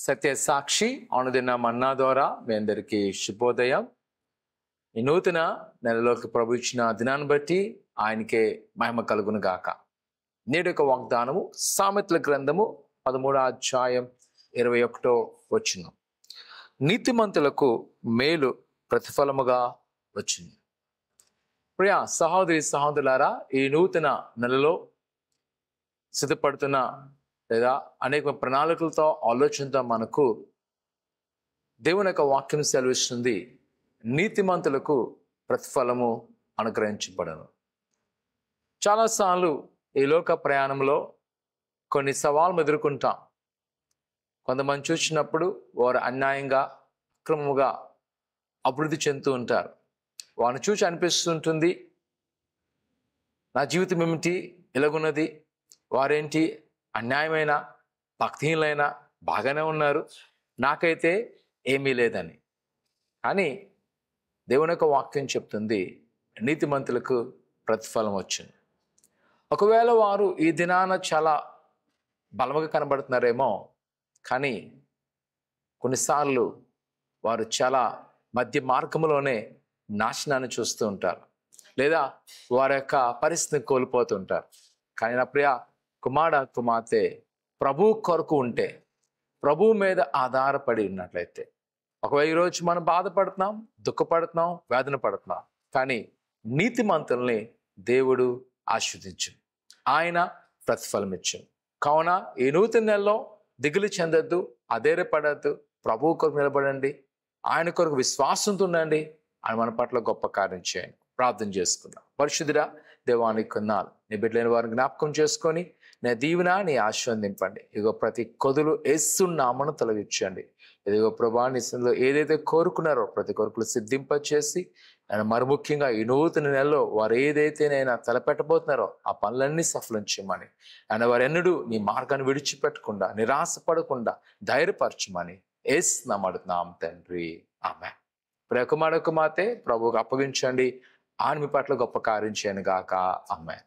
సత్య సాక్షి అనుదిన మన్నా ద్వారా మీ అందరికీ శుభోదయం. ఈ నూతన నెలలోకి ప్రభు ఇచ్చిన దినాన్ని బట్టి ఆయనకే మహిమ కలుగును గాక. నేడు యొక్క వాగ్దానము సామెతల గ్రంథము 13వ అధ్యాయం 21వ వచనం. నీతిమంతులకు మేలు ప్రతిఫలముగా వచ్చింది. ప్రియ సహోదరి సహోదరులారా, ఈ నూతన నెలలో సిద్ధపడుతున్న లేదా అనేక ప్రణాళికలతో ఆలోచనతో మనకు దేవుని యొక్క వాక్యం సెలవిస్తుంది, నీతిమంతులకు ప్రతిఫలము అనుగ్రహించబడను. చాలాసార్లు ఈ లోక ప్రయాణంలో కొన్ని సవాళ్ళు ఎదుర్కొంటాం. కొంతమంది చూసినప్పుడు వారు అన్యాయంగా అక్రమముగా అభివృద్ధి చెందుతూ ఉంటారు. వారిని చూసి అనిపిస్తుంటుంది, నా జీవితం ఏమిటి ఇలాగున్నది, వారేంటి అన్యాయమైన భక్తిహీనులైన బాగానే ఉన్నారు, నాకైతే ఏమీ లేదని. కానీ దేవుని యొక్క వాక్యం చెప్తుంది, నీతిమంతులకు ప్రతిఫలం వచ్చింది. ఒకవేళ వారు ఈ దినాన చాలా బలముగా కనబడుతున్నారేమో, కానీ కొన్నిసార్లు వారు చాలా మధ్య మార్గంలోనే నాశనాన్ని చూస్తూ ఉంటారు, లేదా వారి యొక్క పరిస్థితిని కోల్పోతుంటారు. కానీ నా ప్రియ కుమార్తె ప్రభు కొరకు ఉంటే, ప్రభు మీద ఆధారపడి ఉన్నట్లయితే, ఒకవేళ ఈరోజు మనం బాధపడుతున్నాం, దుఃఖపడుతున్నాం, వేదన పడుతున్నాం, కానీ నీతిమంతుల్ని దేవుడు ఆశీర్వదించు, ఆయన ప్రతిఫలం ఇచ్చు. కావున ఈ నూతన నెలలో దిగులు చెందొద్దు, అధైర్యపడద్దు, ప్రభు కొరకు నిలబడండి, ఆయన కొరకు విశ్వాసంతో ఉండండి, ఆయన మన పట్ల గొప్ప కార్యం చేయండి. ప్రార్థన చేసుకుందాం. పరిశుద్ధుడా, దేవానికి కొన్నాళ్ళు నీ బిడ్డలైన వారిని జ్ఞాపకం చేసుకొని నీ దీవెన నీ ఆశీర్వదింపండి. ఇదిగో ప్రతి కొదులు యేసు నామమున తొలగించండి. ఇదిగో ప్రభా, నీ సన్నిధిలో ఏదైతే కోరుకున్నారో ప్రతి కొరకులు సిద్ధింపచేసి, మరి ముఖ్యంగా ఈ నూతన నెలలో వారు ఏదైతే నేను తలపెట్టబోతున్నారో ఆ పనులన్నీ సఫలం చేయమని, ఆయన వారెన్నడూ నీ మార్గాన్ని విడిచిపెట్టకుండా, నిరాశపడకుండా ధైర్యపరచమని యేసు నామమున అడుగుతున్నాం తండ్రి, ఆమేన్. కుమార్తె ప్రభువుకు అప్పగించండి, ఆయన మీ పట్ల గొప్ప కార్యం చేయను గాక. ఆమేన్.